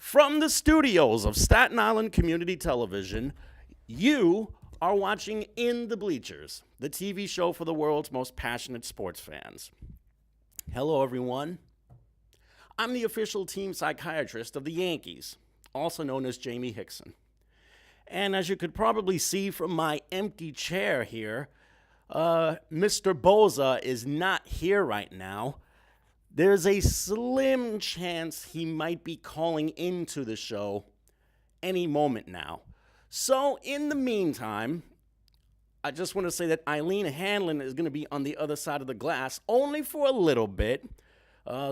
From the studios of Staten Island Community Television, you are watching In the Bleachers, the TV show for the world's most passionate sports fans. Hello, everyone. I'm the official team psychiatrist of the Yankees, also known as Jaime Hixson. And as you could probably see from my empty chair here, Mr. Boza is not here right now. There's a slim chance he might be calling into the show any moment now. So in the meantime, I just want to say that Eileen Hanlon is going to be on the other side of the glass only for a little bit.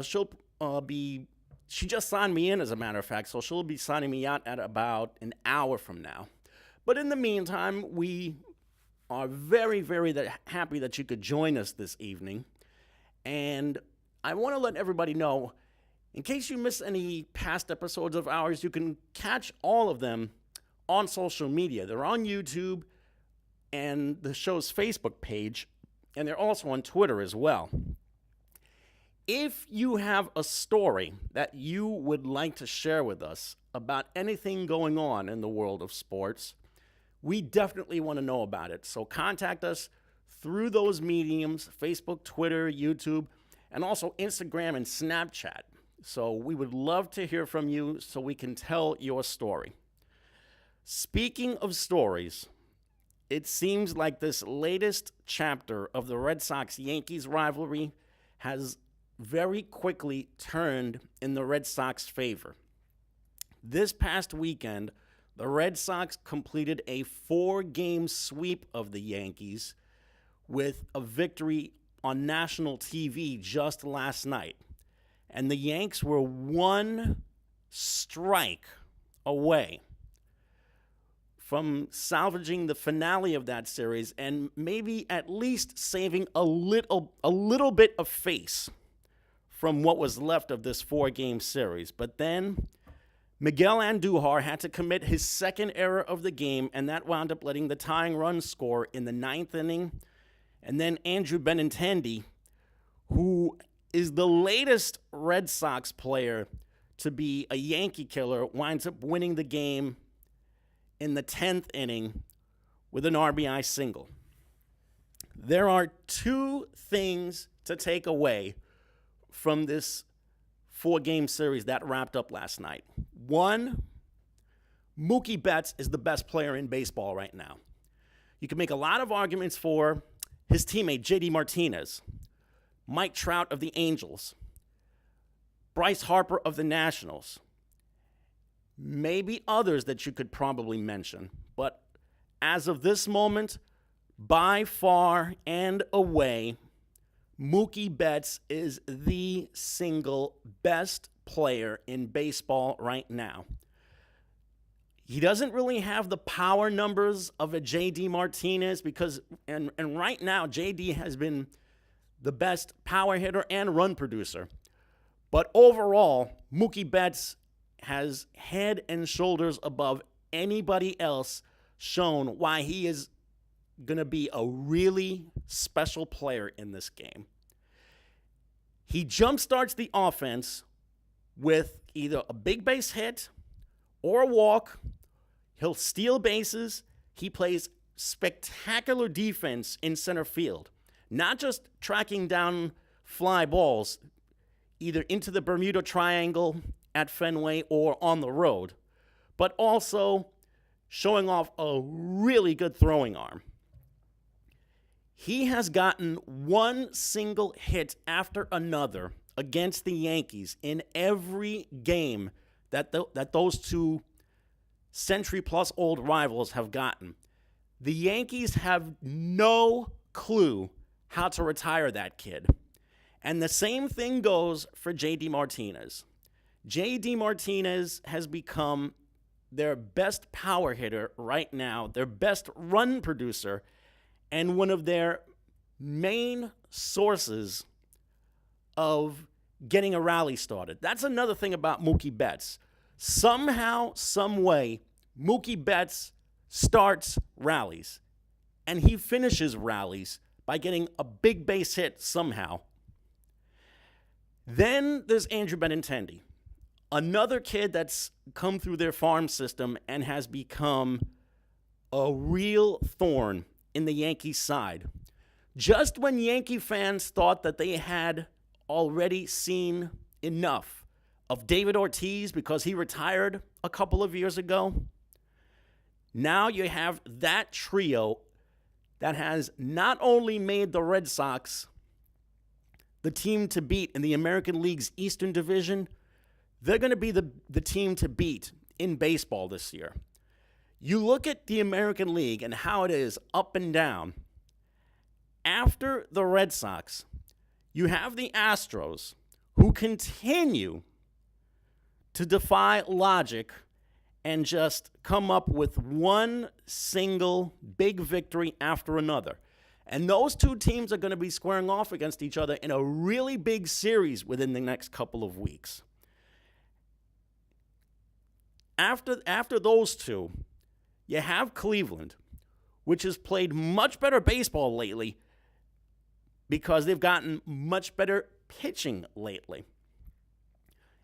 She just signed me in, as a matter of fact, so she'll be signing me out at about an hour from now. But in the meantime, we are very, very happy that you could join us this evening. And I want to let everybody know, in case you missed any past episodes of ours, you can catch all of them on social media. They're on YouTube and the show's Facebook page, and they're also on Twitter as well. If you have a story that you would like to share with us about anything going on in the world of sports, we definitely want to know about it. So contact us through those mediums, Facebook, Twitter, YouTube, and also Instagram and Snapchat. So we would love to hear from you so we can tell your story. Speaking of stories, it seems like this latest chapter of the Red Sox-Yankees rivalry has very quickly turned in the Red Sox favor. This past weekend, the Red Sox completed a 4-game sweep of the Yankees with a victory on national TV just last night. And the Yanks were one strike away from salvaging the finale of that series and maybe at least saving a little bit of face from what was left of this 4-game series. But then Miguel Andujar had to commit his second error of the game, and that wound up letting the tying run score in the 9th inning. And then Andrew Benintendi, who is the latest Red Sox player to be a Yankee killer, winds up winning the game in the 10th inning with an RBI single. There are two things to take away from this 4-game series that wrapped up last night. One, Mookie Betts is the best player in baseball right now. You can make a lot of arguments for his teammate, J.D. Martinez, Mike Trout of the Angels, Bryce Harper of the Nationals, maybe others that you could probably mention. But as of this moment, by far and away, Mookie Betts is the single best player in baseball right now. He doesn't really have the power numbers of a J.D. Martinez because, and right now, J.D. has been the best power hitter and run producer. But overall, Mookie Betts has head and shoulders above anybody else shown why he is going to be a really special player in this game. He jumpstarts the offense with either a big base hit or a walk. He'll steal bases. He plays spectacular defense in center field, not just tracking down fly balls either into the Bermuda Triangle at Fenway or on the road, but also showing off a really good throwing arm. He has gotten one single hit after another against the Yankees in every game that those two century-plus-old rivals have gotten. The Yankees have no clue how to retire that kid. And the same thing goes for J.D. Martinez. J.D. Martinez has become their best power hitter right now, their best run producer, and one of their main sources of getting a rally started. That's another thing about Mookie Betts. Somehow, some way, Mookie Betts starts rallies, and he finishes rallies by getting a big base hit somehow. Then there's Andrew Benintendi, Another kid that's come through their farm system and has become a real thorn in the Yankees' side. Just when Yankee fans thought that they had already seen enough of David Ortiz because he retired a couple of years ago, now you have that trio that has not only made the Red Sox the team to beat in the American League's Eastern Division, they're going to be the team to beat in baseball this year. You look at the American League and how it is up and down. After the Red Sox, you have the Astros, who continue to defy logic and just come up with one single big victory after another. And those two teams are going to be squaring off against each other in a really big series within the next couple of weeks. After those two, you have Cleveland, which has played much better baseball lately because they've gotten much better pitching lately.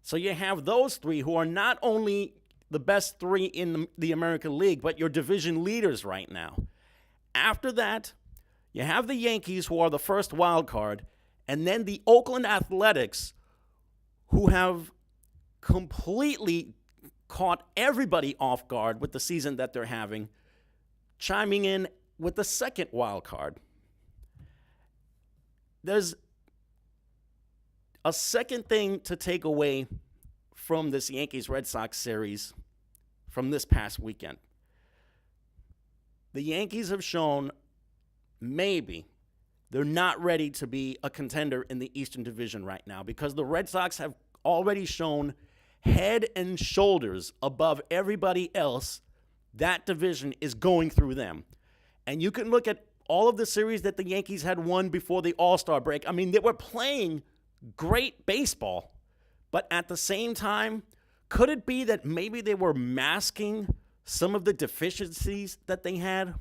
So you have those three who are not only the best three in the American League, but your division leaders right now. After that, you have the Yankees, who are the first wild card, and then the Oakland Athletics, who have completely caught everybody off guard with the season that they're having, chiming in with the second wild card. There's a second thing to take away from this Yankees-Red Sox series from this past weekend. The Yankees have shown maybe they're not ready to be a contender in the Eastern Division right now because the Red Sox have already shown head and shoulders above everybody else. That division is going through them. And you can look at all of the series that the Yankees had won before the All-Star break. I mean, they were playing great baseball. But at the same time, could it be that maybe they were masking some of the deficiencies that they had?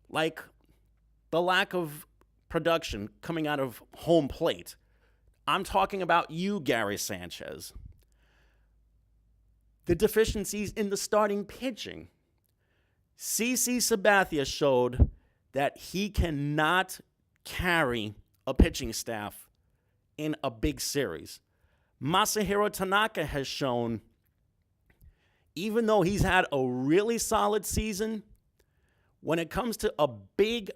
Like the lack of production coming out of home plate. I'm talking about you, Gary Sanchez. The deficiencies in the starting pitching. CC Sabathia showed that he cannot carry a pitching staff in a big series. Masahiro Tanaka has shown, even though he's had a really solid season, when it comes to a big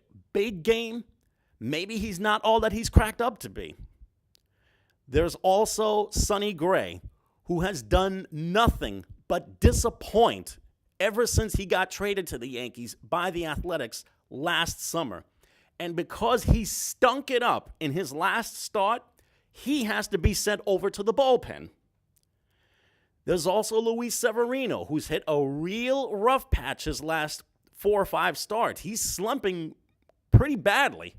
game, maybe he's not all that he's cracked up to be. There's also Sonny Gray, who has done nothing but disappoint ever since he got traded to the Yankees by the Athletics last summer. And because he stunk it up in his last start, he has to be sent over to the bullpen. There's also Luis Severino, who's hit a real rough patch his last 4 or 5 starts. He's slumping pretty badly.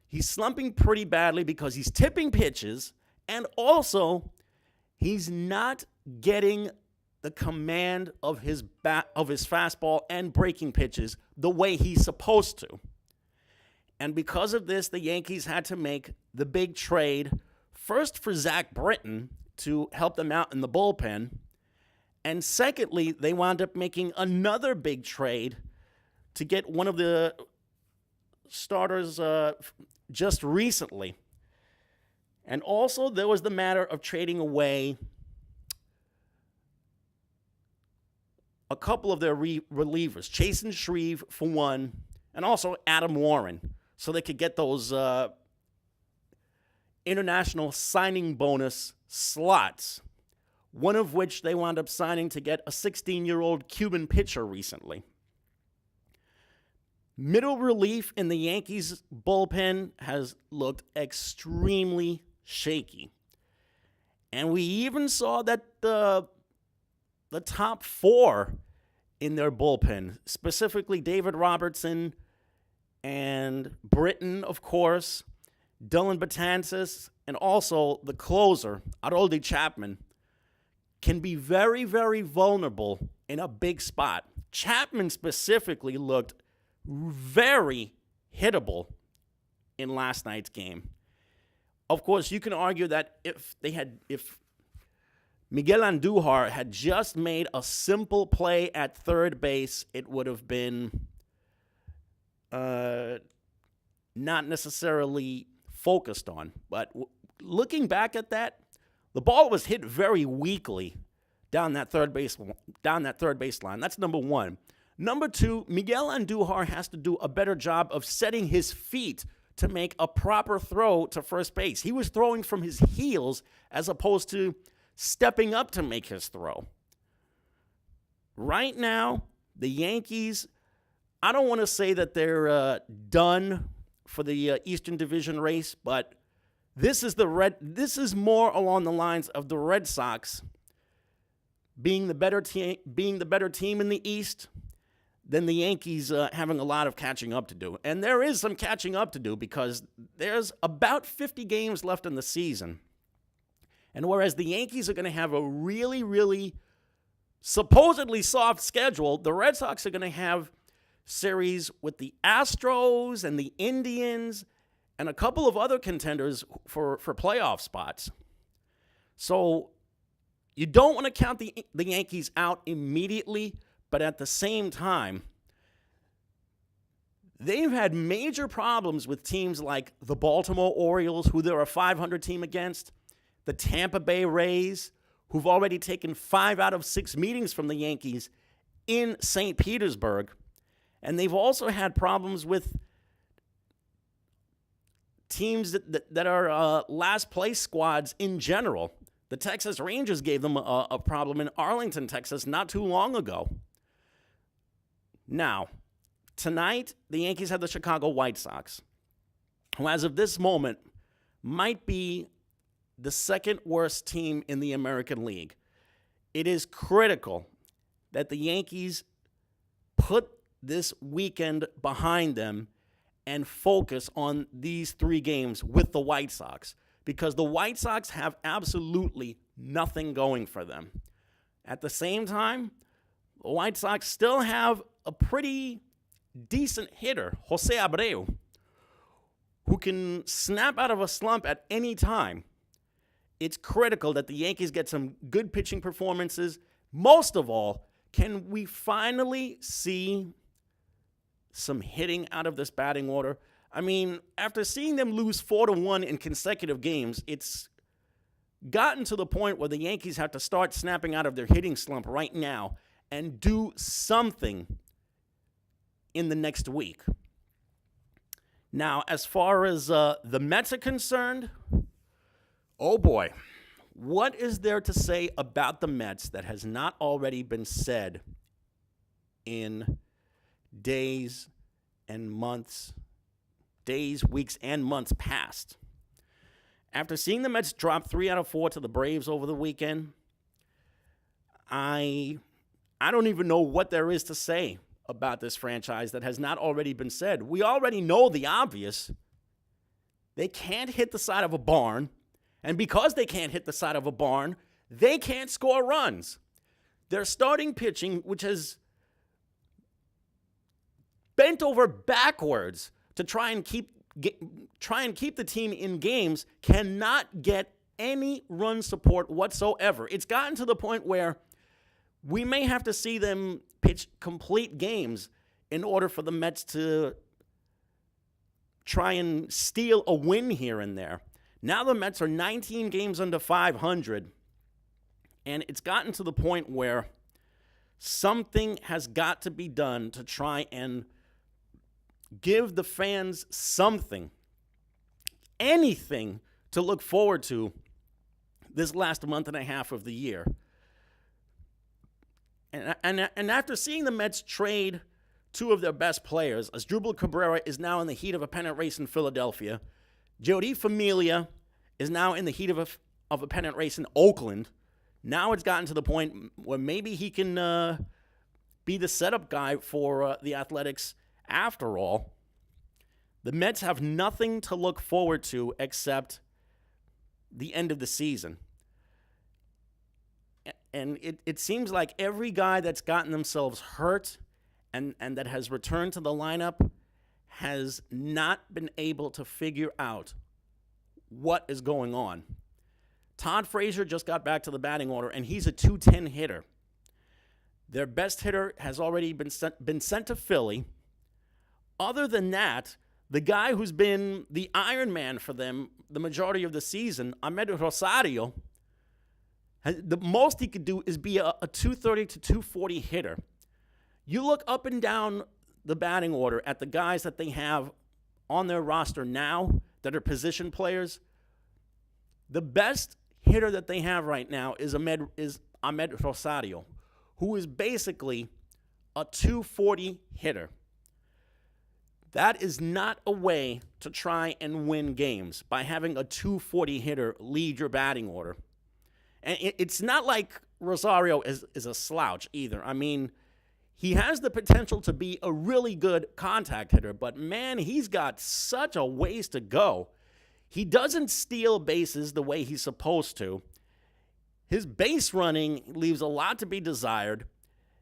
He's slumping pretty badly because he's tipping pitches, and also he's not getting the command of his fastball and breaking pitches the way he's supposed to. And because of this, the Yankees had to make the big trade, first for Zach Britton to help them out in the bullpen, and secondly, they wound up making another big trade to get one of the starters just recently. And also, there was the matter of trading away a couple of their relievers, Chasen Shreve for one, and also Adam Warren, so they could get those international signing bonus slots, one of which they wound up signing to get a 16-year-old Cuban pitcher recently. Middle relief in the Yankees bullpen has looked extremely shaky. And we even saw that the top 4 in their bullpen, specifically David Robertson and Britton, of course, Dylan Betances, and also the closer, Aroldis Chapman, can be very, very vulnerable in a big spot. Chapman specifically looked very hittable in last night's game. Of course, you can argue that if Miguel Andujar had just made a simple play at third base, it would have been not necessarily focused on. But looking back at that, the ball was hit very weakly down that third base line. That's number one. Number two, Miguel Andujar has to do a better job of setting his feet to make a proper throw to first base. He was throwing from his heels as opposed to stepping up to make his throw. Right now, the Yankees, I don't want to say that they're done for the Eastern Division race, but this is more along the lines of the Red Sox being the better team in the East than the Yankees having a lot of catching up to do. And there is some catching up to do because there's about 50 games left in the season. And whereas the Yankees are going to have a really, really supposedly soft schedule, the Red Sox are going to have series with the Astros and the Indians and a couple of other contenders for playoff spots. So you don't want to count the Yankees out immediately, but at the same time, they've had major problems with teams like the Baltimore Orioles, who they're a 500 team against, the Tampa Bay Rays, who've already taken 5 out of 6 meetings from the Yankees in St. Petersburg. And they've also had problems with teams that are last place squads in general. The Texas Rangers gave them a problem in Arlington, Texas, not too long ago. Now, tonight, the Yankees have the Chicago White Sox, who as of this moment might be the second worst team in the American League. It is critical that the Yankees put this weekend behind them and focus on these 3 games with the White Sox, because the White Sox have absolutely nothing going for them. At the same time, the White Sox still have a pretty decent hitter, Jose Abreu, who can snap out of a slump at any time. It's critical that the Yankees get some good pitching performances. Most of all, can we finally see some hitting out of this batting order? I mean, after seeing them lose 4-1 in consecutive games, it's gotten to the point where the Yankees have to start snapping out of their hitting slump right now and do something in the next week. Now, as far as the Mets are concerned, oh boy, what is there to say about the Mets that has not already been said in days, weeks, and months past? After seeing the Mets drop 3 out of 4 to the Braves over the weekend, I don't even know what there is to say about this franchise that has not already been said. We already know the obvious. They can't hit the side of a barn, and because they can't hit the side of a barn, they can't score runs. Their starting pitching, which has bent over backwards to try and keep the team in games, cannot get any run support whatsoever. It's gotten to the point where we may have to see them pitch complete games in order for the Mets to try and steal a win here and there. Now the Mets are 19 games under 500, and it's gotten to the point where something has got to be done to try and give the fans something, anything to look forward to this last month and a half of the year. And after seeing the Mets trade 2 of their best players, Asdrubal Cabrera is now in the heat of a pennant race in Philadelphia. Jody Familia is now in the heat of a pennant race in Oakland. Now it's gotten to the point where maybe he can be the setup guy for the Athletics after all. The Mets have nothing to look forward to except the end of the season. And it seems like every guy that's gotten themselves hurt and that has returned to the lineup has not been able to figure out what is going on. Todd Frazier just got back to the batting order, and he's a 210 hitter. Their best hitter has already been sent to Philly. Other than that, the guy who's been the Iron Man for them the majority of the season, Ahmed Rosario, the most he could do is be a 230 to 240 hitter. You look up and down the batting order at the guys that they have on their roster now that are position players. The best hitter that they have right now is Ahmed Rosario, who is basically a 240 hitter. That is not a way to try and win games, by having a 240 hitter lead your batting order. And it's not like Rosario is a slouch either. I mean, he has the potential to be a really good contact hitter, but man, he's got such a ways to go. He doesn't steal bases the way he's supposed to. His base running leaves a lot to be desired.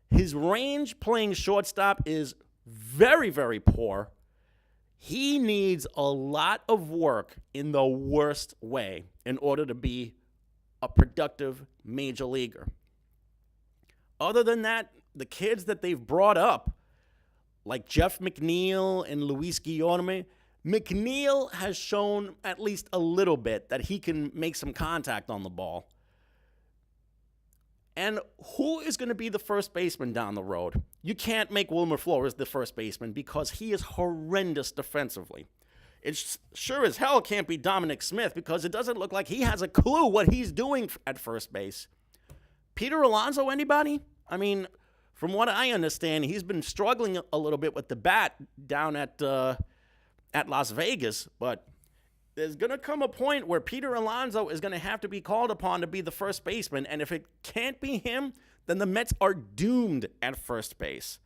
His range playing shortstop is very, very poor. He needs a lot of work in the worst way in order to be a productive major leaguer. Other than that, the kids that they've brought up, like Jeff McNeil and Luis Guillorme, McNeil has shown at least a little bit that he can make some contact on the ball. And who is going to be the first baseman down the road? You can't make Wilmer Flores the first baseman because he is horrendous defensively. It sure as hell can't be Dominic Smith because it doesn't look like he has a clue what he's doing at first base. Peter Alonso, anybody? I mean, from what I understand, he's been struggling a little bit with the bat down at Las Vegas, but there's going to come a point where Peter Alonso is going to have to be called upon to be the first baseman, and if it can't be him, then the Mets are doomed at first base.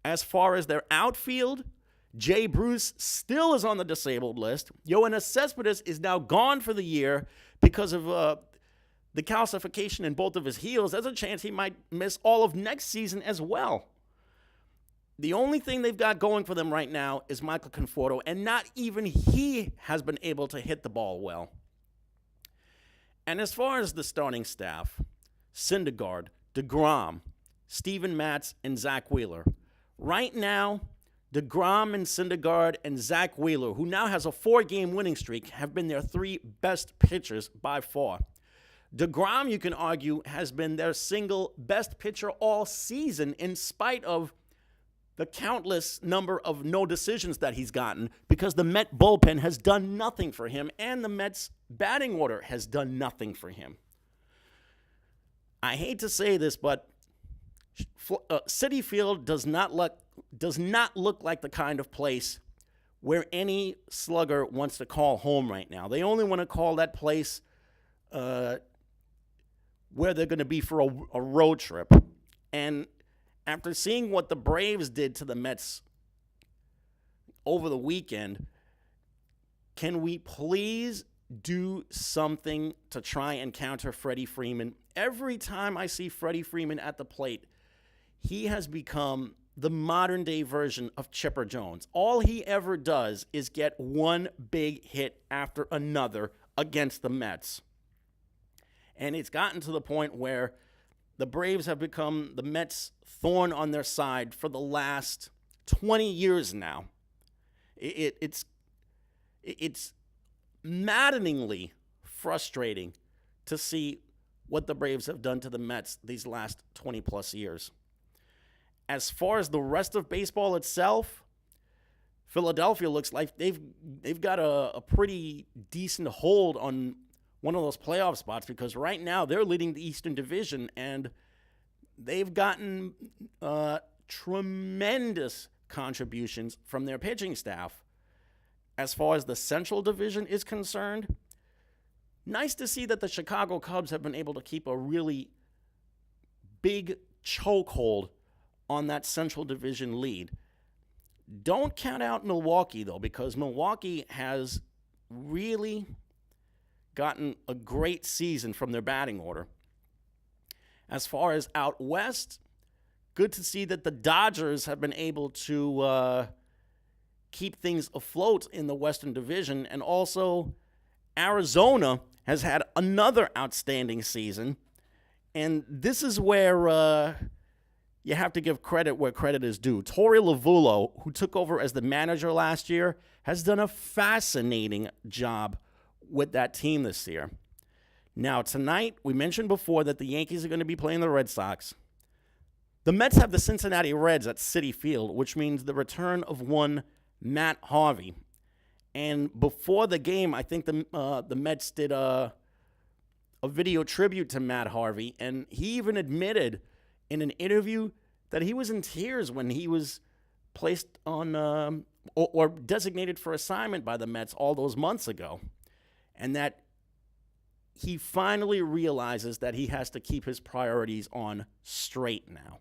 As far as their outfield, Jay Bruce still is on the disabled list. Yoenis Cespedes is now gone for the year because of the calcification in both of his heels. There's a chance he might miss all of next season as well. The only thing they've got going for them right now is Michael Conforto, and not even he has been able to hit the ball well. And as far as the starting staff, Syndergaard, DeGrom, Steven Matz, and Zach Wheeler. Right now, DeGrom and Syndergaard and Zach Wheeler, who now has a 4-game winning streak, have been their 3 best pitchers by far. DeGrom, you can argue, has been their single best pitcher all season in spite of the countless number of no decisions that he's gotten because the Met bullpen has done nothing for him and the Mets batting order has done nothing for him. I hate to say this, but Citi Field does not look like the kind of place where any slugger wants to call home right now. They only want to call that place where they're going to be for a road trip. And after seeing what the Braves did to the Mets over the weekend, can we please do something to try and counter Freddie Freeman? Every time I see Freddie Freeman at the plate, he has become the modern-day version of Chipper Jones. All he ever does is get one big hit after another against the Mets. And it's gotten to the point where the Braves have become the Mets' thorn on their side for the last 20 years now. It's maddeningly frustrating to see what the Braves have done to the Mets these last 20-plus years. As far as the rest of baseball itself, Philadelphia looks like they've got a pretty decent hold on one of those playoff spots because right now they're leading the Eastern Division and they've gotten tremendous contributions from their pitching staff. As far as the Central Division is concerned, nice to see that the Chicago Cubs have been able to keep a really big chokehold on that Central Division lead. Don't count out Milwaukee, though, because Milwaukee has really gotten a great season from their batting order. As far as out west, good to see that the Dodgers have been able to keep things afloat in the Western Division, and also Arizona has had another outstanding season. And this is where you have to give credit where credit is due. Torey Lovullo, who took over as the manager last year, has done a fascinating job with that team this year. Now, tonight, we mentioned before that the Yankees are going to be playing the Red Sox. The Mets have the Cincinnati Reds at Citi Field, which means the return of one Matt Harvey. And before the game, I think the Mets did a video tribute to Matt Harvey, and he even admitted in an interview that he was in tears when he was placed on or designated for assignment by the Mets all those months ago, and that he finally realizes that he has to keep his priorities on straight now.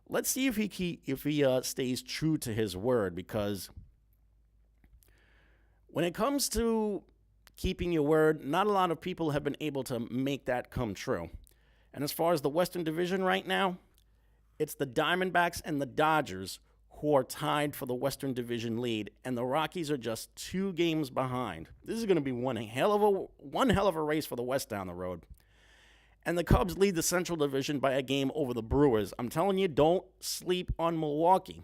Let's see if he stays true to his word, because when it comes to keeping your word, not a lot of people have been able to make that come true. And as far as the Western Division right now, it's the Diamondbacks and the Dodgers who are tied for the Western Division lead, and the Rockies are just 2 games behind. This is going to be one hell of a race for the West down the road. And the Cubs lead the Central Division by a game over the Brewers. I'm telling you, don't sleep on Milwaukee.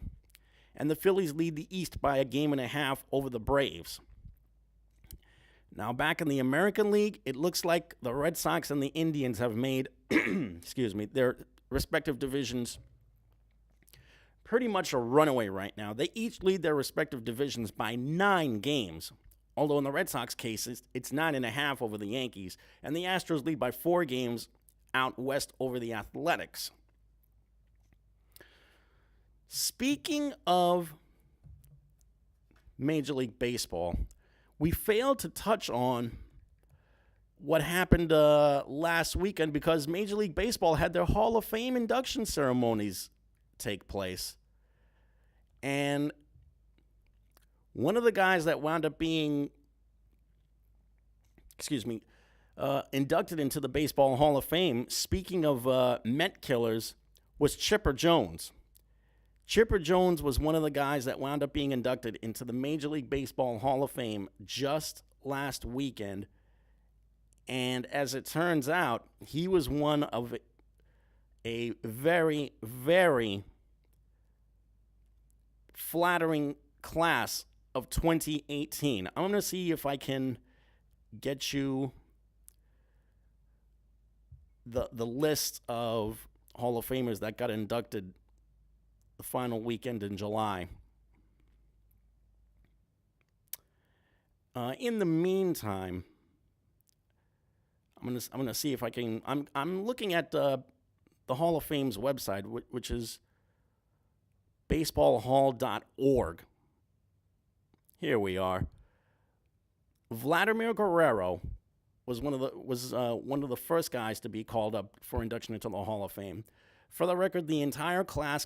And the Phillies lead the East by a 1.5 over the Braves. Now, back in the American League, it looks like the Red Sox and the Indians have made their respective divisions pretty much a runaway right now. They each lead their respective divisions by 9 games. Although in the Red Sox cases, it's 9.5 over the Yankees. And the Astros lead by 4 games out west over the Athletics. Speaking of Major League Baseball, we failed to touch on what happened last weekend because Major League Baseball had their Hall of Fame induction ceremonies take place. And one of the guys that wound up being, inducted into the Baseball Hall of Fame, speaking of Met killers, was Chipper Jones. Chipper Jones was one of the guys that wound up being inducted into the Major League Baseball Hall of Fame just last weekend. And as it turns out, he was one of a very, very flattering class of 2018. I'm going to see if I can get you the list of Hall of Famers that got inducted the final weekend in July. In the meantime, I'm gonna see if I can. I'm looking at the Hall of Fame's website, which is baseballhall.org. Here we are. Vladimir Guerrero was one of the first guys to be called up for induction into the Hall of Fame. For the record, the entire class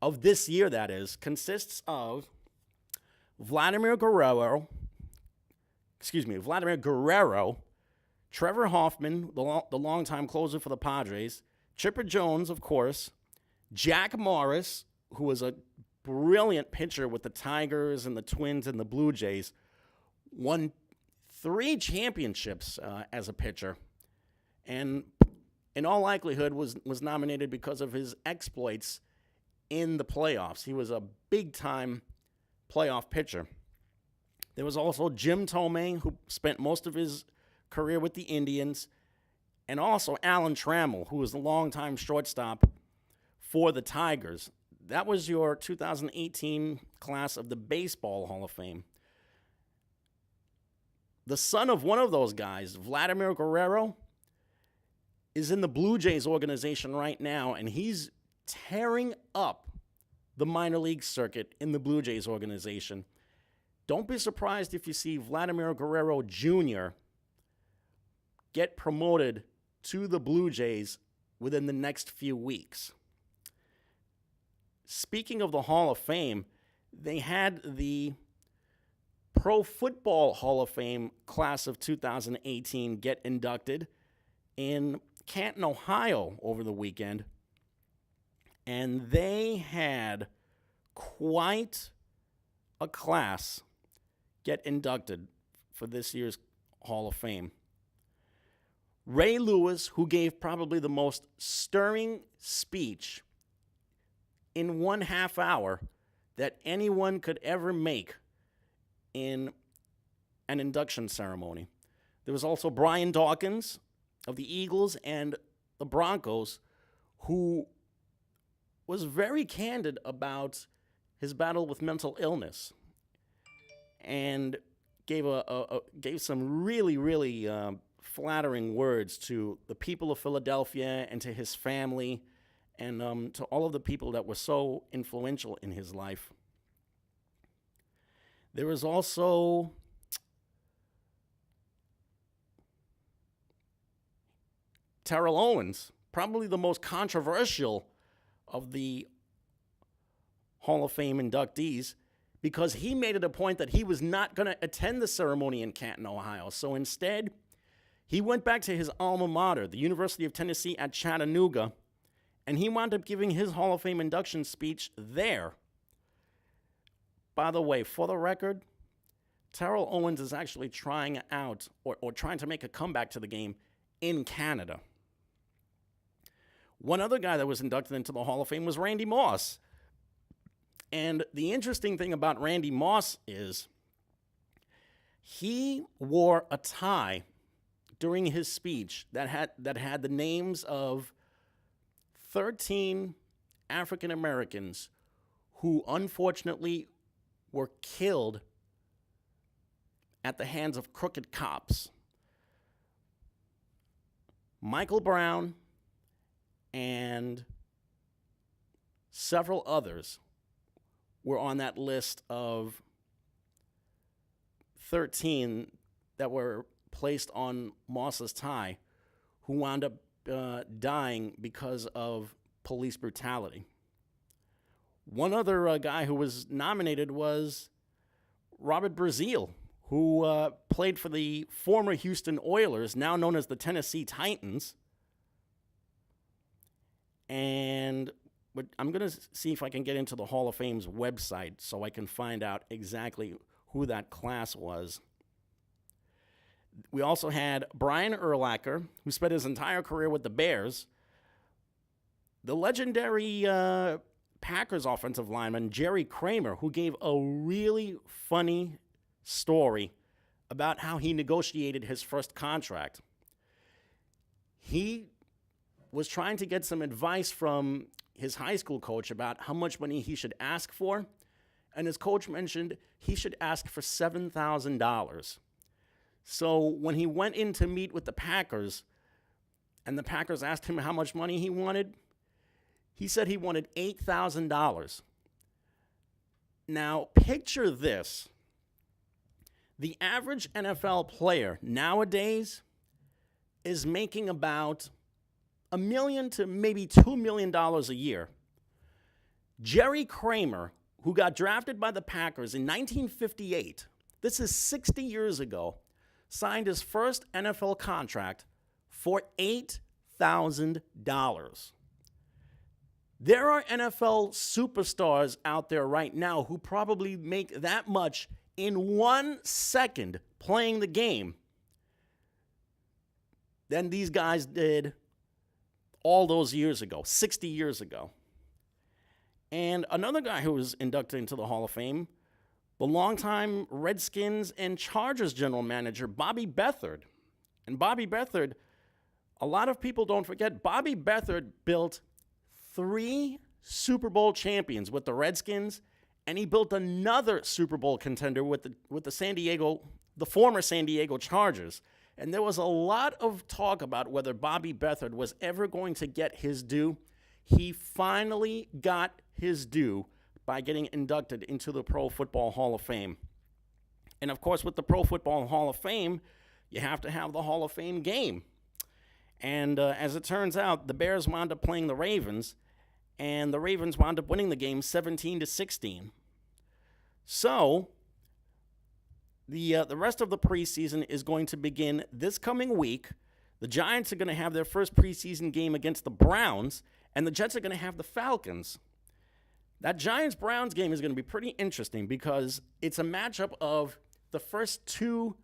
of this year, that is, consists of Vladimir Guerrero, Trevor Hoffman, the longtime closer for the Padres, Chipper Jones, of course, Jack Morris, who was a brilliant pitcher with the Tigers and the Twins and the Blue Jays, won 3 championships as a pitcher, and in all likelihood was nominated because of his exploits in the playoffs. He was a big-time playoff pitcher. There was also Jim Tomei, who spent most of his career with the Indians, and also Alan Trammell, who was the longtime shortstop for the Tigers. That was your 2018 class of the Baseball Hall of Fame. The son of one of those guys, Vladimir Guerrero, is in the Blue Jays organization right now, and he's tearing up the minor league circuit in the Blue Jays organization. Don't be surprised if you see Vladimir Guerrero Jr. get promoted to the Blue Jays within the next few weeks. Speaking of the Hall of Fame, they had the Pro Football Hall of Fame class of 2018 get inducted in Canton, Ohio over the weekend. And they had quite a class get inducted for this year's Hall of Fame. Ray Lewis, who gave probably the most stirring speech in 1/2 hour that anyone could ever make in an induction ceremony. There was also Brian Dawkins of the Eagles and the Broncos, who was very candid about his battle with mental illness and gave some really flattering words to the people of Philadelphia and to his family and to all of the people that were so influential in his life. There was also Terrell Owens, probably the most controversial of the Hall of Fame inductees, because he made it a point that he was not going to attend the ceremony in Canton, Ohio. So instead, he went back to his alma mater, the University of Tennessee at Chattanooga, and he wound up giving his Hall of Fame induction speech there. By the way, for the record, Terrell Owens is actually trying out or trying to make a comeback to the game in Canada. One other guy that was inducted into the Hall of Fame was Randy Moss. And the interesting thing about Randy Moss is he wore a tie during his speech that had the names of 13 African Americans who unfortunately were killed at the hands of crooked cops. Michael Brown and several others were on that list of 13 that were placed on Moss's tie, who wound up dying because of police brutality. One other guy who was nominated was Robert Brazile, who played for the former Houston Oilers, now known as the Tennessee Titans. And I'm going to see if I can get into the Hall of Fame's website so I can find out exactly who that class was. We also had Brian Urlacher, who spent his entire career with the Bears. The legendary Packers offensive lineman, Jerry Kramer, who gave a really funny story about how he negotiated his first contract. He was trying to get some advice from his high school coach about how much money he should ask for, and his coach mentioned he should ask for $7,000. So when he went in to meet with the Packers, and the Packers asked him how much money he wanted, he said he wanted $8,000. Now, picture this. The average NFL player nowadays is making about $1 million to maybe $2 million a year. Jerry Kramer, who got drafted by the Packers in 1958, this is 60 years ago, signed his first NFL contract for $8,000. There are NFL superstars out there right now who probably make that much in 1 second playing the game than these guys did all those years ago, 60 years ago. And another guy who was inducted into the Hall of Fame, the longtime Redskins and Chargers general manager, Bobby Beathard. And Bobby Beathard, a lot of people don't forget, Bobby Beathard built 3 Super Bowl champions with the Redskins, and he built another Super Bowl contender with the former San Diego Chargers. And there was a lot of talk about whether Bobby Beathard was ever going to get his due. He finally got his due by getting inducted into the Pro Football Hall of Fame. And of course, with the Pro Football Hall of Fame, you have to have the Hall of Fame game. And as it turns out, the Bears wound up playing the Ravens, and the Ravens wound up winning the game 17-16. So the rest of the preseason is going to begin this coming week. The Giants are going to have their first preseason game against the Browns, and the Jets are going to have the Falcons. That Giants-Browns game is going to be pretty interesting because it's a matchup of the first 2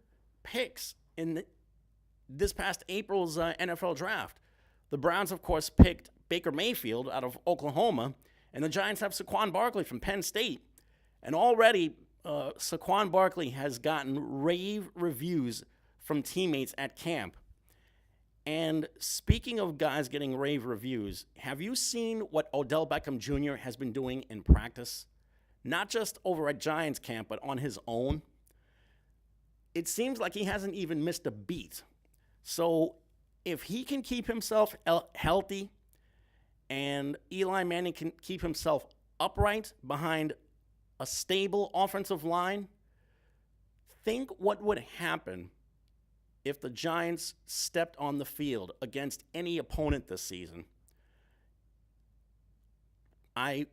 picks in this past April's NFL draft. The Browns, of course, picked Baker Mayfield out of Oklahoma, and the Giants have Saquon Barkley from Penn State. And already, Saquon Barkley has gotten rave reviews from teammates at camp. And speaking of guys getting rave reviews, have you seen what Odell Beckham Jr. has been doing in practice? Not just over at Giants camp, but on his own. It seems like he hasn't even missed a beat. So if he can keep himself healthy and Eli Manning can keep himself upright behind a stable offensive line, think what would happen if the Giants stepped on the field against any opponent this season. I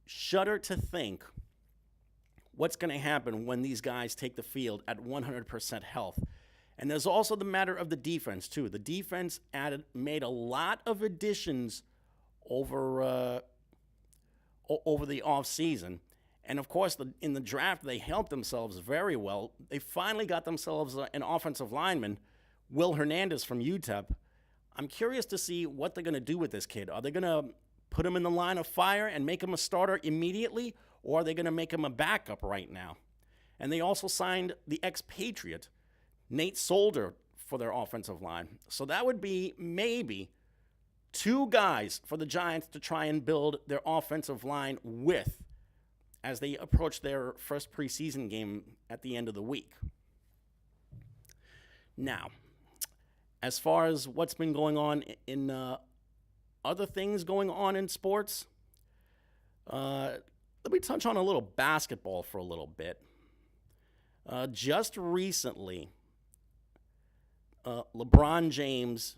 shudder to think what's going to happen when these guys take the field at 100% health. And there's also the matter of the defense, too. The defense made a lot of additions over the offseason. And, of course, in the draft, they helped themselves very well. They finally got themselves an offensive lineman, Will Hernandez from UTEP. I'm curious to see what they're going to do with this kid. Are they going to put him in the line of fire and make him a starter immediately, or are they going to make him a backup right now? And they also signed the expatriate, Nate Solder, for their offensive line. So that would be maybe two guys for the Giants to try and build their offensive line with as they approach their first preseason game at the end of the week. Now, as far as what's been going on in other things going on in sports, let me touch on a little basketball for a little bit. Just recently, LeBron James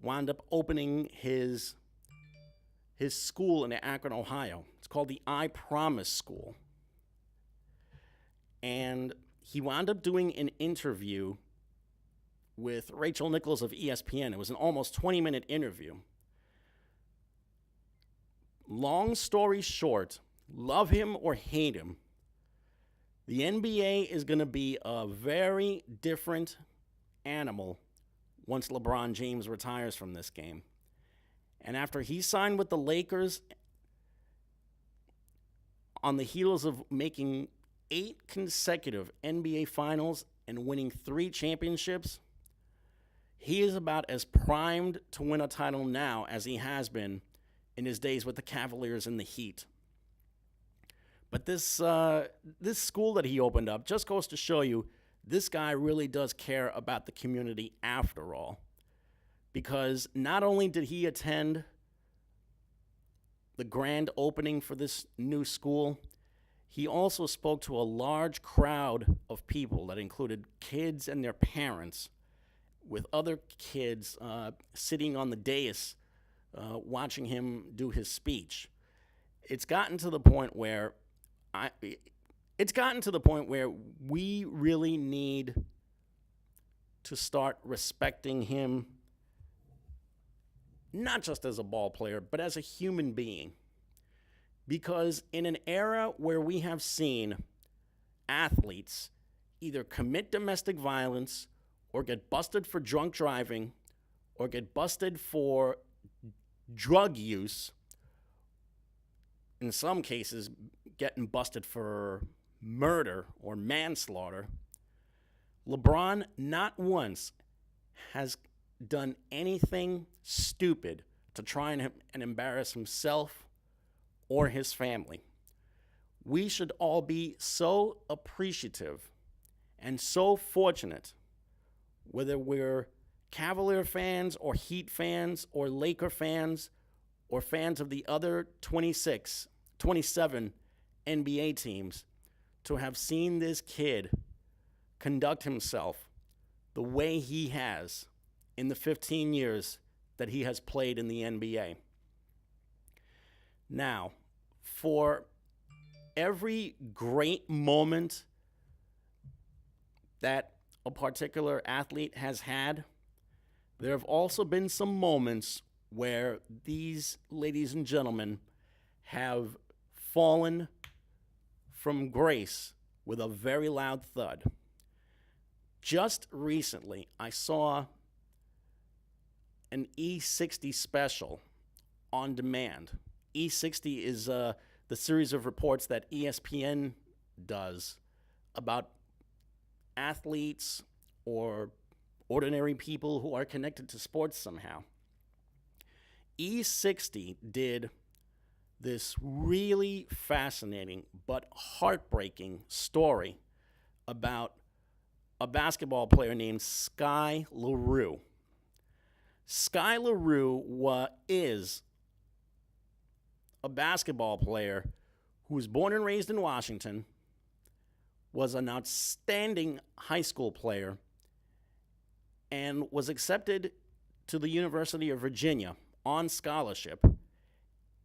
wound up opening his school in Akron, Ohio. It's called the I Promise School. And he wound up doing an interview with Rachel Nichols of ESPN. It was an almost 20-minute interview. Long story short, love him or hate him, the NBA is going to be a very different animal once LeBron James retires from this game. And after he signed with the Lakers, on the heels of making 8 consecutive NBA Finals and winning 3 championships, he is about as primed to win a title now as he has been in his days with the Cavaliers and the Heat. But this school that he opened up just goes to show you this guy really does care about the community after all. Because not only did he attend the grand opening for this new school, he also spoke to a large crowd of people that included kids and their parents, with other kids sitting on the dais watching him do his speech. It's gotten to the point where we really need to start respecting him, not just as a ball player, but as a human being. Because in an era where we have seen athletes either commit domestic violence or get busted for drunk driving or get busted for drug use, in some cases getting busted for murder or manslaughter, LeBron not once has done anything stupid to try and embarrass himself or his family. We should all be so appreciative and so fortunate, whether we're Cavalier fans or Heat fans or Laker fans or fans of the other 27 NBA teams, to have seen this kid conduct himself the way he has in the 15 years that he has played in the NBA. Now, for every great moment that a particular athlete has had, there have also been some moments where these ladies and gentlemen have fallen from grace with a very loud thud. Just recently, I saw an E60 special on demand. E60 is the series of reports that ESPN does about athletes or ordinary people who are connected to sports somehow. E60 did this really fascinating but heartbreaking story about a basketball player named Sky LaRue. Sky LaRue is a basketball player who was born and raised in Washington, was an outstanding high school player, and was accepted to the University of Virginia on scholarship.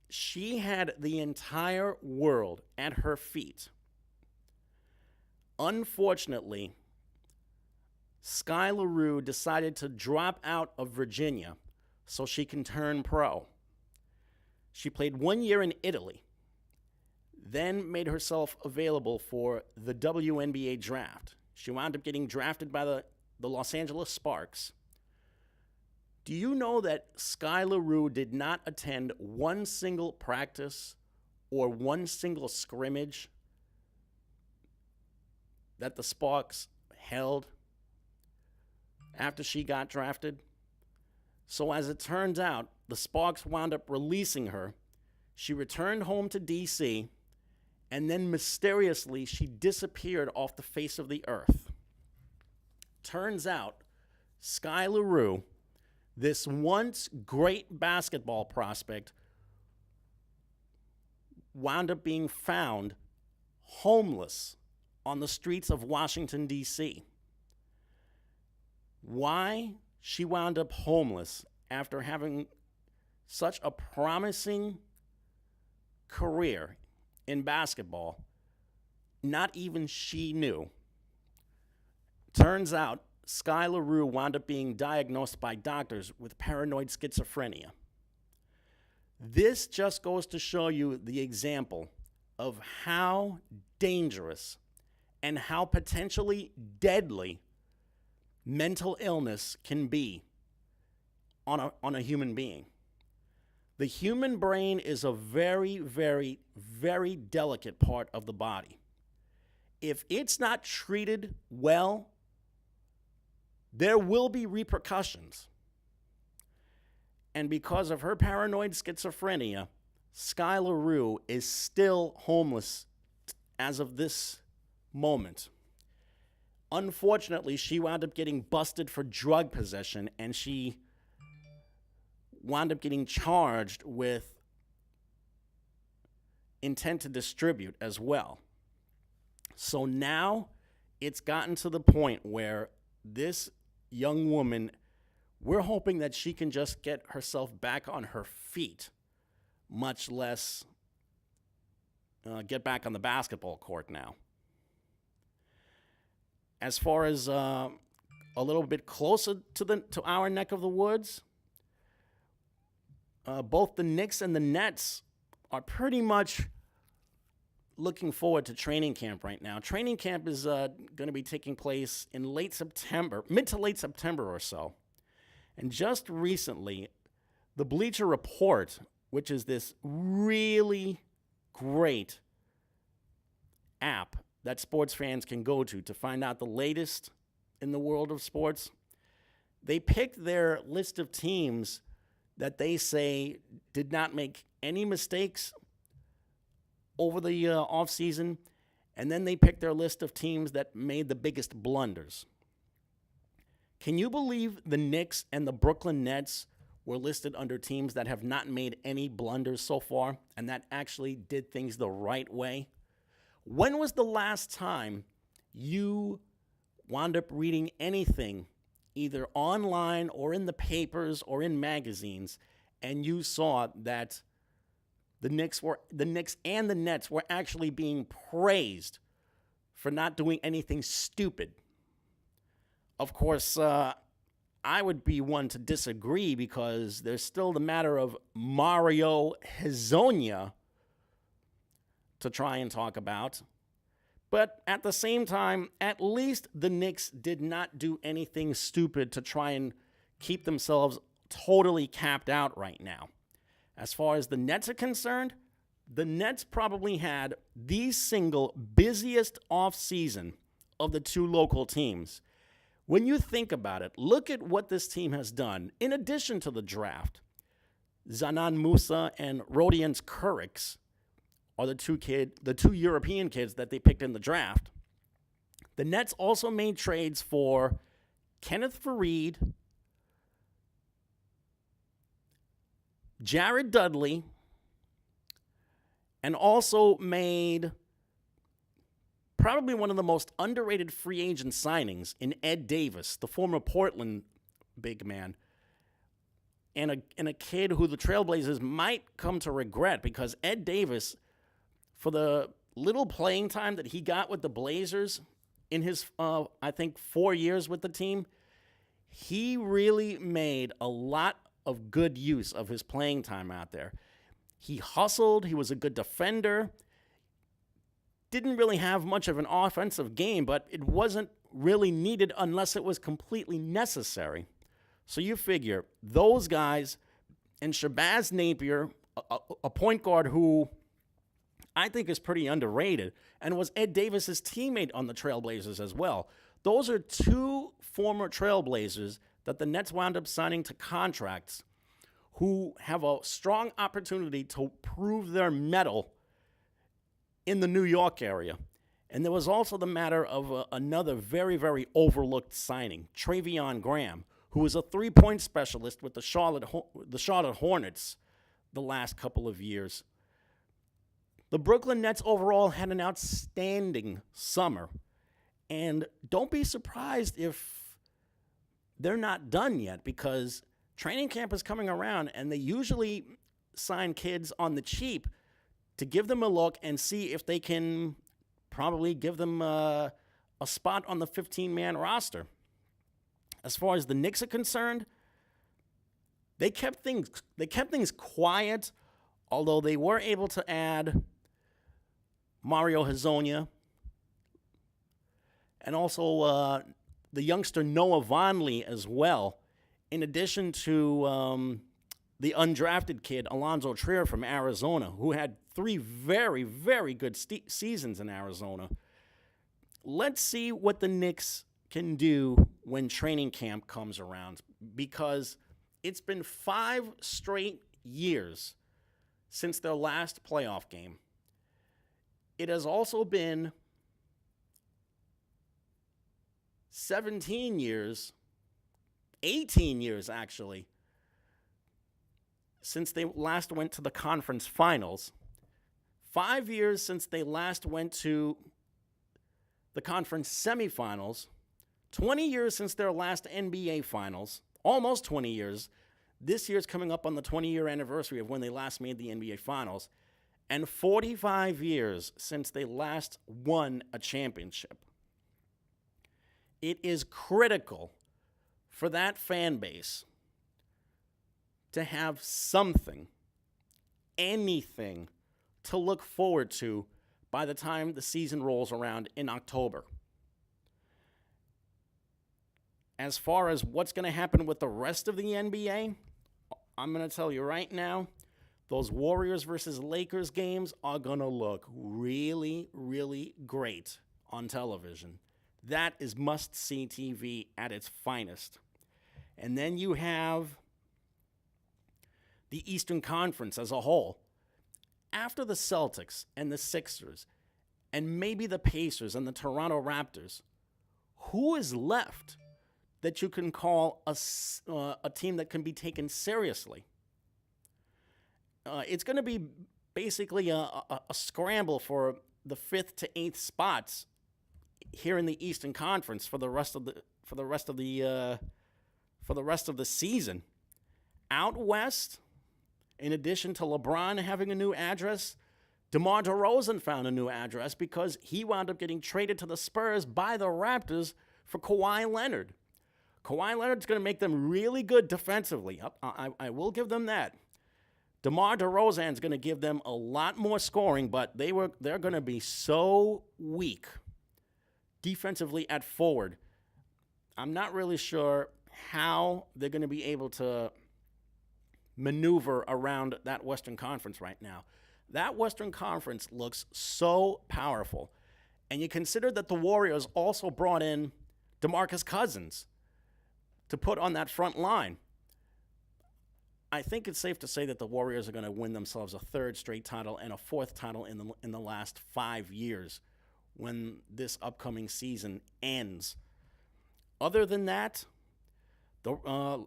She had the entire world at her feet. Unfortunately, Sky LaRue decided to drop out of Virginia so she can turn pro. She played 1 year in Italy, then made herself available for the WNBA draft. She wound up getting drafted by the Los Angeles Sparks. Do you know that Sky LaRue did not attend one single practice or one single scrimmage that the Sparks held after she got drafted? So as it turns out, the Sparks wound up releasing her. She returned home to D.C., and then mysteriously she disappeared off the face of the earth. Turns out, Sky LaRue, this once great basketball prospect, wound up being found homeless on the streets of Washington, D.C. Why she wound up homeless after having such a promising career in basketball, not even she knew. Turns out, Sky LaRue wound up being diagnosed by doctors with paranoid schizophrenia. This just goes to show you the example of how dangerous and how potentially deadly mental illness can be on a human being. The human brain is a very, very, very delicate part of the body. If it's not treated well, there will be repercussions. And because of her paranoid schizophrenia, Sky LaRue is still homeless as of this moment. Unfortunately, she wound up getting busted for drug possession, and she wound up getting charged with intent to distribute as well. So now it's gotten to the point where this young woman, we're hoping that she can just get herself back on her feet, much less get back on the basketball court now. As far as a little bit closer to our neck of the woods, both the Knicks and the Nets are pretty much looking forward to training camp right now. Training camp is going to be taking place in late September, mid to late September or so. And just recently, the Bleacher Report, which is this really great app that sports fans can go to find out the latest in the world of sports, they picked their list of teams that they say did not make any mistakes over the offseason, and then they picked their list of teams that made the biggest blunders. Can you believe the Knicks and the Brooklyn Nets were listed under teams that have not made any blunders so far and that actually did things the right way? When was the last time you wound up reading anything, either online or in the papers or in magazines, and you saw that the Knicks and the Nets were actually being praised for not doing anything stupid? Of course, I would be one to disagree because there's still the matter of Mario Hezonja to try and talk about. But at the same time, at least the Knicks did not do anything stupid to try and keep themselves totally capped out right now. As far as the Nets are concerned, the Nets probably had the single busiest offseason of the two local teams. When you think about it, look at what this team has done. In addition to the draft, Zanan Musa and Rodions Kurics are the two European kids that they picked in the draft. The Nets also made trades for Kenneth Faried, Jared Dudley, and also made probably one of the most underrated free agent signings in Ed Davis, the former Portland big man, and a kid who the Trailblazers might come to regret, because Ed Davis, for the little playing time that he got with the Blazers in his, I think, 4 years with the team, he really made a lot of good use of his playing time out there. He hustled. He was a good defender. Didn't really have much of an offensive game, but it wasn't really needed unless it was completely necessary. So you figure those guys and Shabazz Napier, a point guard who I think is pretty underrated and was Ed Davis's teammate on the Trailblazers as well. Those are two former Trailblazers that the Nets wound up signing to contracts who have a strong opportunity to prove their mettle in the New York area. And there was also the matter of another very, very overlooked signing, Travion Graham, who was a three-point specialist with the Charlotte Hornets the last couple of years. The Brooklyn Nets overall had an outstanding summer. And don't be surprised if they're not done yet, because training camp is coming around and they usually sign kids on the cheap to give them a look and see if they can probably give them a spot on the 15-man roster. As far as the Knicks are concerned, they kept things quiet, although they were able to add Mario Hezonja and also the youngster Noah Vonleh as well, in addition to the undrafted kid Alonzo Trier from Arizona, who had 3 very, very good seasons in Arizona. Let's see what the Knicks can do when training camp comes around, because it's been 5 straight years since their last playoff game. It has also been 18 years actually, since they last went to the conference finals. 5 years since they last went to the conference semifinals. 20 years since their last NBA finals. Almost 20 years. This year's coming up on the 20-year anniversary of when they last made the NBA finals. And 45 years since they last won a championship. It is critical for that fan base to have something, anything, to look forward to by the time the season rolls around in October. As far as what's going to happen with the rest of the NBA, I'm going to tell you right now, those Warriors versus Lakers games are going to look really, really great on television. That is must-see TV at its finest. And then you have the Eastern Conference as a whole. After the Celtics and the Sixers, and maybe the Pacers and the Toronto Raptors, who is left that you can call a team that can be taken seriously? It's going to be basically a scramble for the 5th to 8th spots here in the Eastern Conference for the rest of the season. Out west, in addition to LeBron having a new address, DeMar DeRozan found a new address because he wound up getting traded to the Spurs by the Raptors for Kawhi Leonard. Kawhi Leonard's going to make them really good defensively. I will give them that. DeMar DeRozan's going to give them a lot more scoring, but they're going to be so weak defensively at forward. I'm not really sure how they're going to be able to maneuver around that Western Conference right now. That Western Conference looks so powerful. And you consider that the Warriors also brought in DeMarcus Cousins to put on that front line. I think it's safe to say that the Warriors are going to win themselves a third straight title and a fourth title in the last 5 years when this upcoming season ends. Other than that,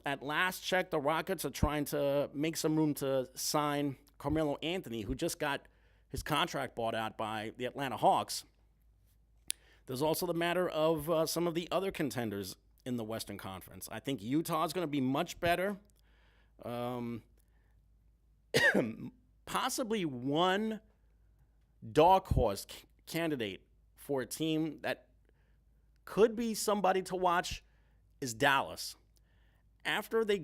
at last check, the Rockets are trying to make some room to sign Carmelo Anthony, who just got his contract bought out by the Atlanta Hawks. There's also the matter of some of the other contenders in the Western Conference. I think Utah is going to be much better. Possibly one dark horse candidate for a team that could be somebody to watch is Dallas. After they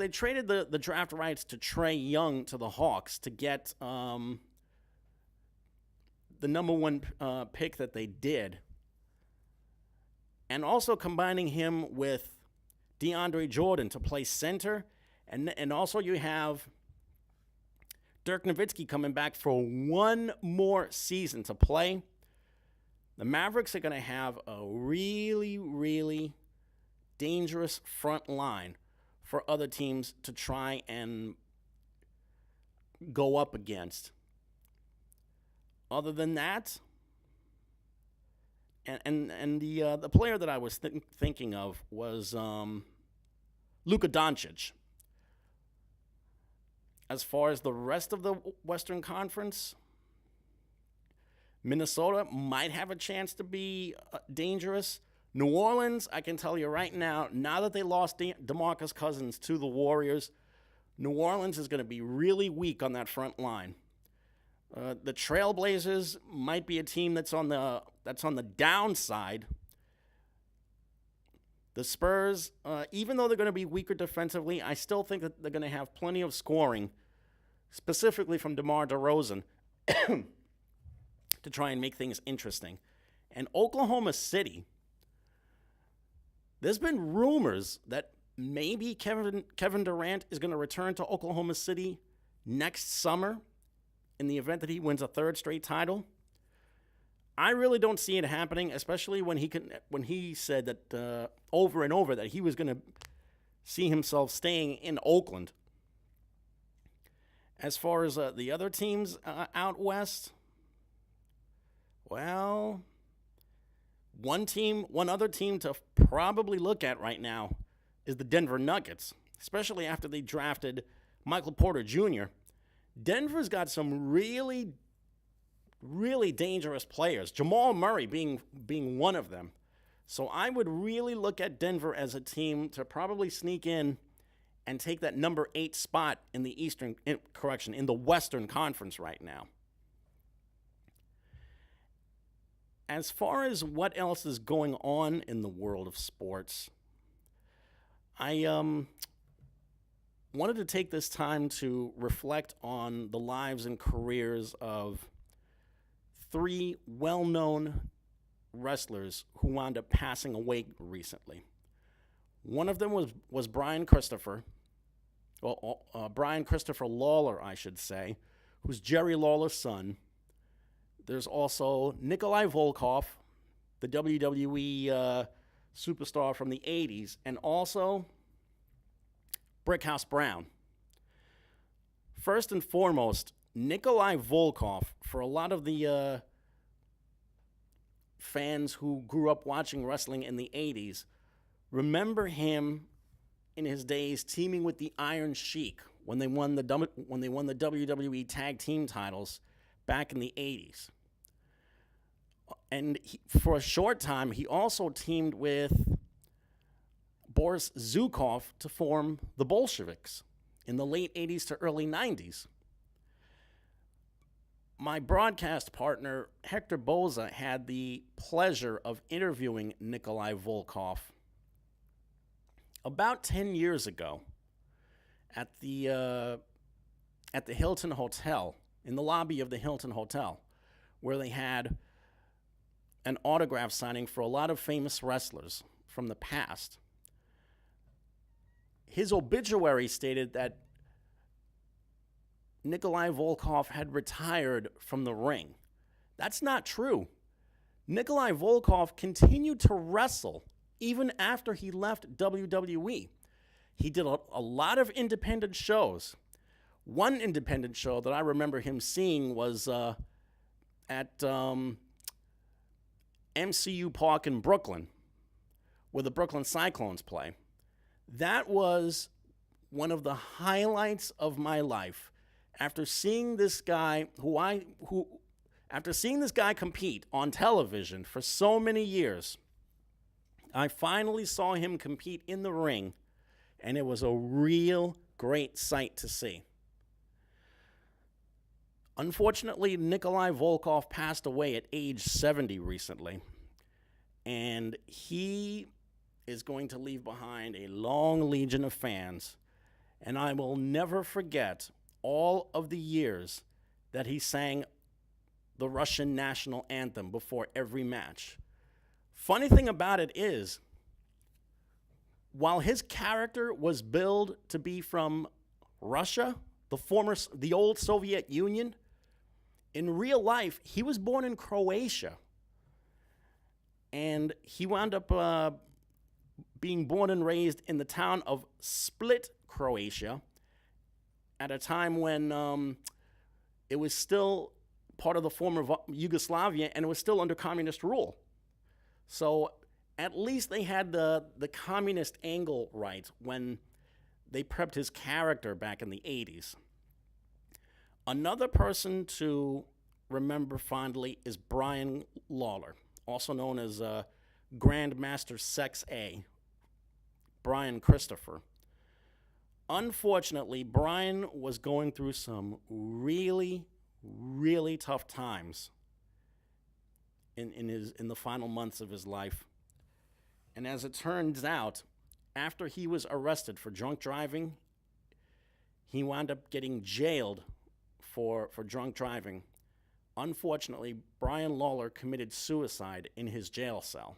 traded the draft rights to Trae Young to the Hawks to get the number one pick that they did, and also combining him with DeAndre Jordan to play center, and also you have Dirk Nowitzki coming back for one more season to play. The Mavericks are going to have a really, really dangerous front line for other teams to try and go up against. Other than that, and the player that I was thinking of was Luka Doncic. As far as the rest of the Western Conference, Minnesota might have a chance to be dangerous. New Orleans, I can tell you right now that they lost DeMarcus Cousins to the Warriors, New Orleans is going to be really weak on that front line. The Trailblazers might be a team that's on the downside. The Spurs, even though they're going to be weaker defensively, I still think that they're going to have plenty of scoring, specifically from DeMar DeRozan, to try and make things interesting. And Oklahoma City, there's been rumors that maybe Kevin Durant is going to return to Oklahoma City next summer in the event that he wins a third straight title. I really don't see it happening, especially when he said that over and over that he was going to see himself staying in Oakland. As far as the other teams out west, well, one other team to probably look at right now is the Denver Nuggets, especially after they drafted Michael Porter Jr. Denver's got some really, really dangerous players, Jamal Murray being one of them. So I would really look at Denver as a team to probably sneak in and take that number 8 spot in the in the Western Conference right now. As far as what else is going on in the world of sports, I wanted to take this time to reflect on the lives and careers of 3 well-known wrestlers who wound up passing away recently. One of them was Brian Christopher Lawler, I should say, who's Jerry Lawler's son. There's also Nikolai Volkov, the WWE superstar from the 80s, and also Brickhouse Brown. First and foremost, Nikolai Volkov, for a lot of the fans who grew up watching wrestling in the 80s, remember him in his days teaming with the Iron Sheik when they won the WWE Tag Team titles back in the 80s. And for a short time, he also teamed with Boris Zukov to form the Bolsheviks in the late 80s to early 90s. My broadcast partner, Hector Boza, had the pleasure of interviewing Nikolai Volkov about 10 years ago at the Hilton Hotel, in the lobby of the Hilton Hotel, where they had an autograph signing for a lot of famous wrestlers from the past. his obituary stated that Nikolai Volkov had retired from the ring. That's not true. Nikolai Volkov continued to wrestle even after he left WWE. He did a lot of independent shows. One independent show that I remember him seeing was at MCU Park in Brooklyn, where the Brooklyn Cyclones play. That was one of the highlights of my life. After seeing this guy after seeing this guy compete on television for so many years, I finally saw him compete in the ring, and it was a real great sight to see. Unfortunately, Nikolai Volkov passed away at age 70 recently, and he is going to leave behind a long legion of fans, and I will never forget all of the years that he sang the Russian national anthem before every match. Funny thing about it is, while his character was billed to be from Russia, the old Soviet Union, in real life, he was born in Croatia. And he wound up being born and raised in the town of Split, Croatia, at a time when it was still part of the former Yugoslavia and it was still under communist rule. So at least they had the communist angle right when they prepped his character back in the 80s. Another person to remember fondly is Brian Lawler, also known as Grandmaster Sex A, Brian Christopher. Unfortunately, Brian was going through some really, really tough times in the final months of his life. And as it turns out, after he was arrested for drunk driving, he wound up getting jailed for drunk driving. Unfortunately, Brian Lawler committed suicide in his jail cell.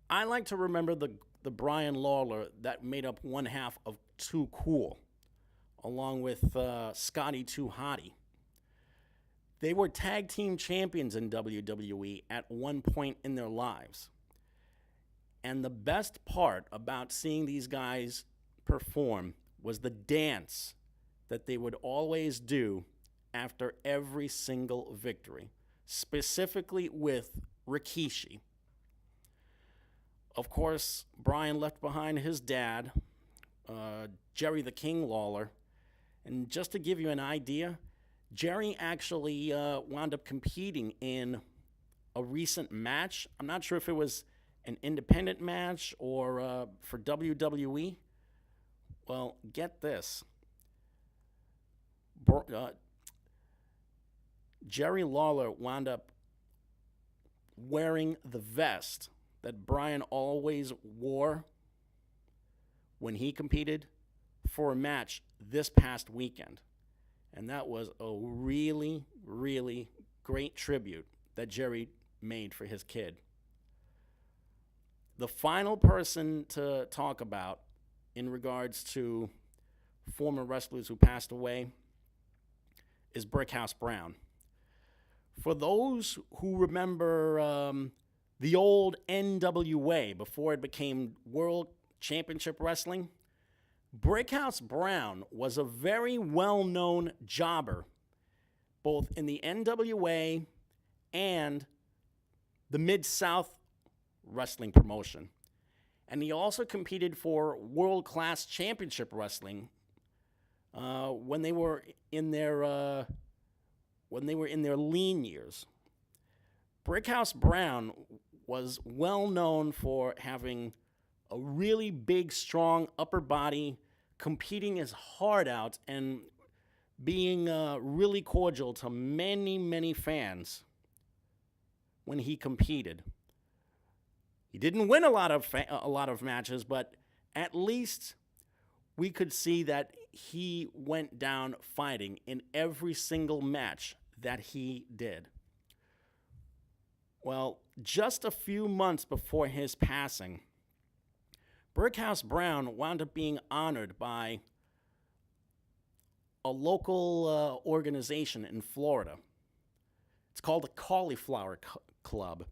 I like to remember the Brian Lawler that made up one half of Too Cool, along with Scotty Too Hotty. They were tag team champions in WWE at one point in their lives. And the best part about seeing these guys perform was the dance that they would always do after every single victory, specifically with Rikishi. Of course, Brian left behind his dad, Jerry the King Lawler. And just to give you an idea, Jerry actually wound up competing in a recent match. I'm not sure if it was an independent match or for WWE. Well, get this. Jerry Lawler wound up wearing the vest that Brian always wore when he competed for a match this past weekend. And that was a really, really great tribute that Jerry made for his kid. The final person to talk about in regards to former wrestlers who passed away is Brickhouse Brown. For those who remember the old NWA before it became World Championship Wrestling, Brickhouse Brown was a very well-known jobber, both in the NWA and the Mid-South Wrestling promotion. And he also competed for World Class Championship Wrestling when they were in their lean years. Brickhouse Brown was well known for having a really big, strong upper body, competing his heart out, and being really cordial to many, many fans when he competed. He didn't win a lot of matches, but at least we could see that he went down fighting in every single match that he did. Well, just a few months before his passing, Brickhouse Brown wound up being honored by a local organization in Florida. It's called the Cauliflower Club.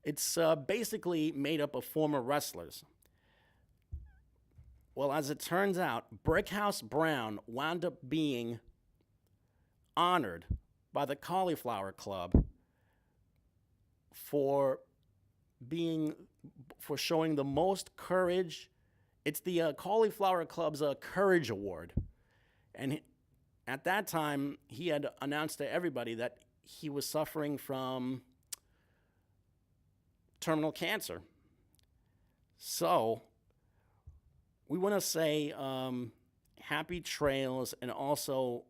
It's basically made up of former wrestlers. Well, as it turns out, Brickhouse Brown wound up being honored by the Cauliflower Club for showing the most courage. It's the Cauliflower Club's Courage Award. And at that time, he had announced to everybody that he was suffering from terminal cancer. So we want to say happy trails, and also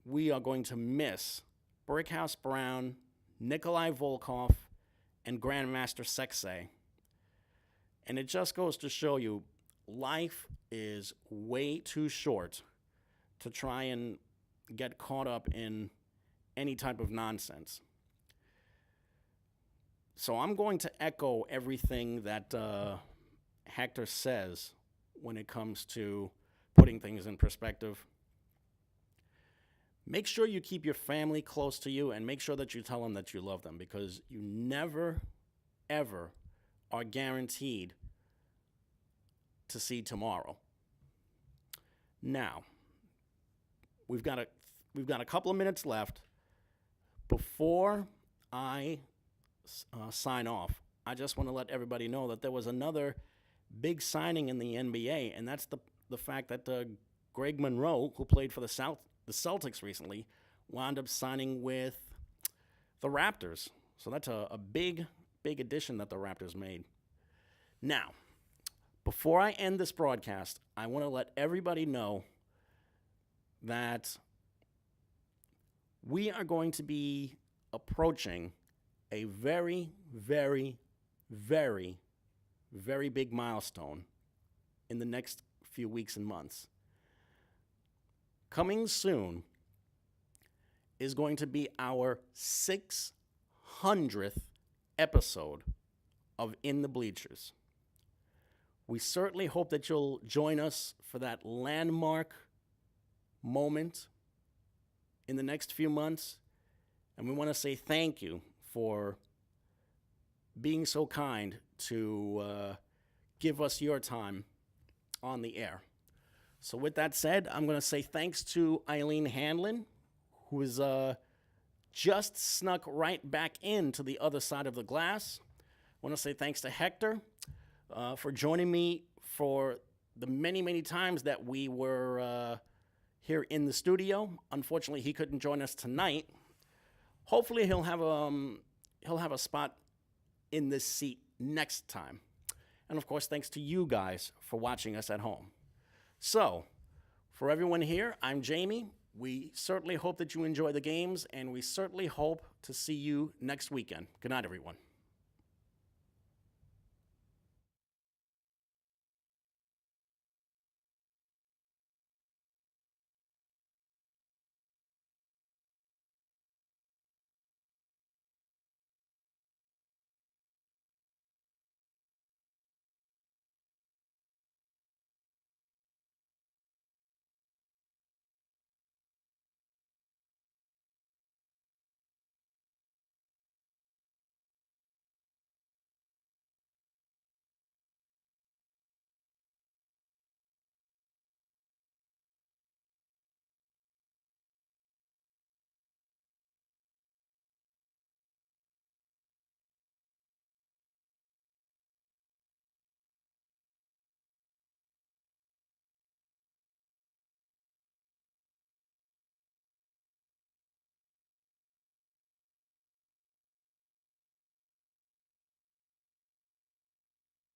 we are going to miss Brickhouse Brown, Nikolai Volkov, and Grandmaster Sexay. And it just goes to show you, life is way too short to try and get caught up in any type of nonsense. So I'm going to echo everything that Hector says when it comes to putting things in perspective. Make sure you keep your family close to you, and make sure that you tell them that you love them, because you never, ever are guaranteed to see tomorrow. Now, we've got a couple of minutes left. Before I sign off, I just want to let everybody know that there was another big signing in the NBA, and that's the fact that Greg Monroe, who played for the Celtics recently, wound up signing with the Raptors. So that's a big addition that the Raptors made. Now, before I end this broadcast, I want to let everybody know that we are going to be approaching a very, very, very, very big milestone in the next few weeks and months. Coming soon is going to be our 600th episode of In the Bleachers. We certainly hope that you'll join us for that landmark moment in the next few months. And we want to say thank you for being so kind to give us your time on the air. So with that said, I'm going to say thanks to Eileen Hanlon, who is just snuck right back into the other side of the glass. I want to say thanks to Hector for joining me for the many, many times that we were here in the studio. Unfortunately, he couldn't join us tonight. Hopefully, he'll have a spot in this seat next time. And of course, thanks to you guys for watching us at home. So, for everyone here, I'm Jamie. We certainly hope that you enjoy the games, and we certainly hope to see you next weekend. Good night, everyone.